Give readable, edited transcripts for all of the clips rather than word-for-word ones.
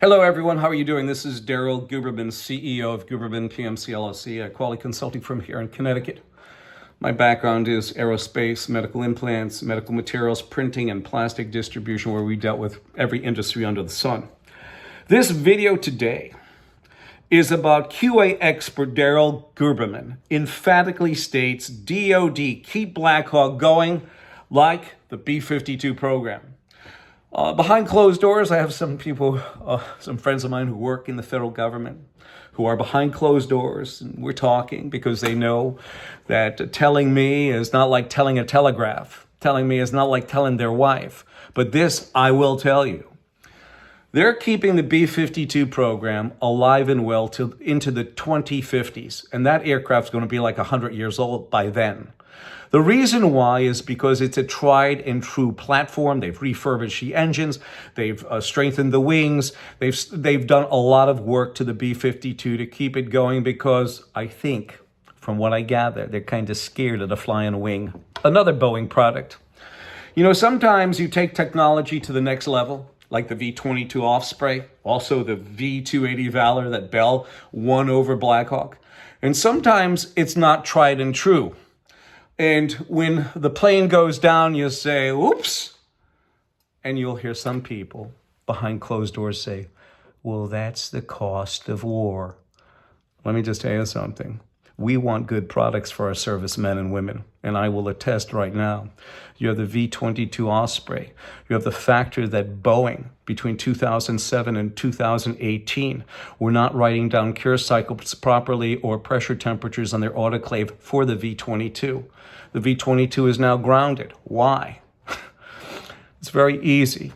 Hello, everyone. How are you doing? This is Daryl Guberman, CEO of Guberman PMC LLC, a quality consulting firm here in Connecticut. My background is aerospace, medical implants, medical materials, printing, and plastic distribution, where we dealt with every industry under the sun. This video today is about QA expert Daryl Guberman emphatically states DOD keep Blackhawk going like the B-52 program. Behind closed doors, I have some people, some friends of mine who work in the federal government who are behind closed doors, and we're talking because they know that telling me is not like telling a telegraph. Telling me is not like telling their wife. But this I will tell you. They're keeping the B-52 program alive and well into the 2050s, and that aircraft's going to be like 100 years old by then. The reason why is because it's a tried and true platform. They've refurbished the engines. They've strengthened the wings. They've done a lot of work to the B-52 to keep it going because I think, from what I gather, they're kind of scared of the flying wing. Another Boeing product. You know, sometimes you take technology to the next level, like the V-22 Osprey, also the V-280 Valor that Bell won over Blackhawk. And sometimes it's not tried and true. And when the plane goes down, you say, oops. And you'll hear some people behind closed doors say, well, that's the cost of war. Let me just tell you something. We want good products for our servicemen and women. And I will attest right now. You have the V-22 Osprey. You have the factor that Boeing, between 2007 and 2018, were not writing down cure cycles properly or pressure temperatures on their autoclave for the V-22. The V-22 is now grounded. Why? It's very easy.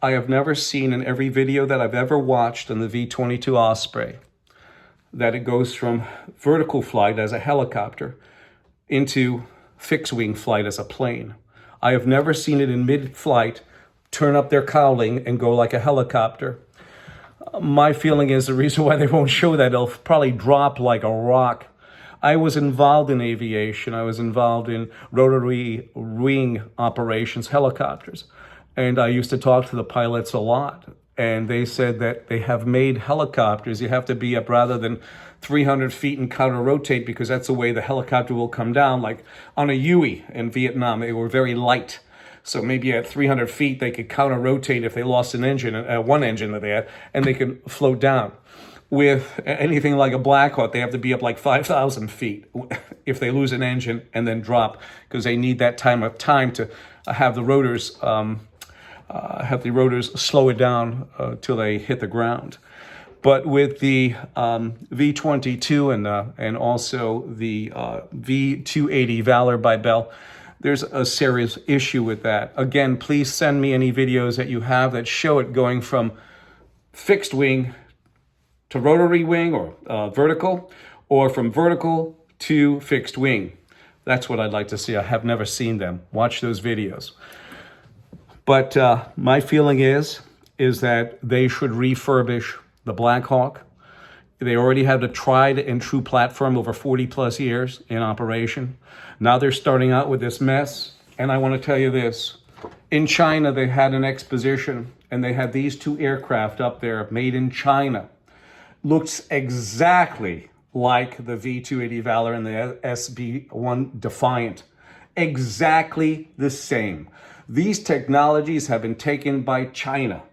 I have never seen in every video that I've ever watched on the V-22 Osprey that it goes from vertical flight as a helicopter into fixed wing flight as a plane. I have never seen it in mid-flight turn up their cowling and go like a helicopter. My feeling is the reason why they won't show that, it'll probably drop like a rock. I was involved in aviation. I was involved in rotary wing operations, helicopters. And I used to talk to the pilots a lot. And they said that they have made helicopters. You have to be up rather than 300 feet and counter-rotate because that's the way the helicopter will come down. Like on a Huey in Vietnam, they were very light. So maybe at 300 feet, they could counter-rotate if they lost an engine, one engine that they had, and they could float down. With anything like a Blackhawk, they have to be up like 5,000 feet if they lose an engine and then drop because they need that time to have the rotors slow it down till they hit the ground. But with the V-22 and also the V-280 Valor by Bell, there's a serious issue with that. Again, please send me any videos that you have that show it going from fixed wing to rotary wing or vertical, or from vertical to fixed wing. That's what I'd like to see. I have never seen them. Watch those videos. But my feeling is that they should refurbish the Blackhawk. They already have a tried and true platform over 40 plus years in operation. Now they're starting out with this mess. And I want to tell you this. In China, they had an exposition and they had these two aircraft up there made in China. Looks exactly like the V-280 Valor and the SB-1 Defiant. Exactly the same. These technologies have been taken by China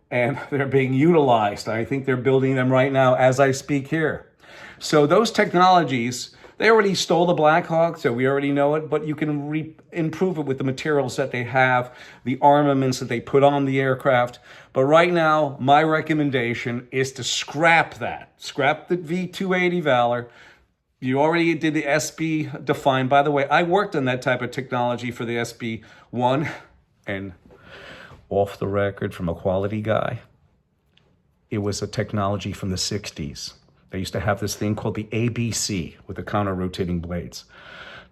and they're being utilized. I think they're building them right now as I speak here. So those technologies, they already stole the Blackhawk, so we already know it, but you can improve it with the materials that they have, the armaments that they put on the aircraft. But right now, my recommendation is to scrap that. Scrap the V-280 Valor. You already did the SB Defiant. By the way, I worked on that type of technology for the SB-1, and off the record from a quality guy, it was a technology from the 60s. They used to have this thing called the ABC with the counter-rotating blades.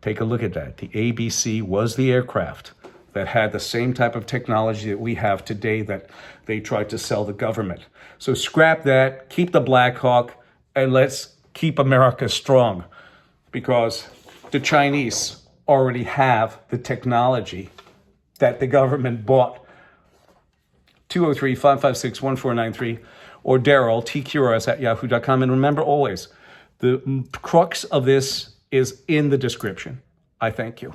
Take a look at that. The ABC was the aircraft that had the same type of technology that we have today that they tried to sell the government. So scrap that, keep the Blackhawk, and let's keep America strong because the Chinese already have the technology that the government bought 203-556-1493, or Daryl, tqrs@yahoo.com. And remember always, the crux of this is in the description. I thank you.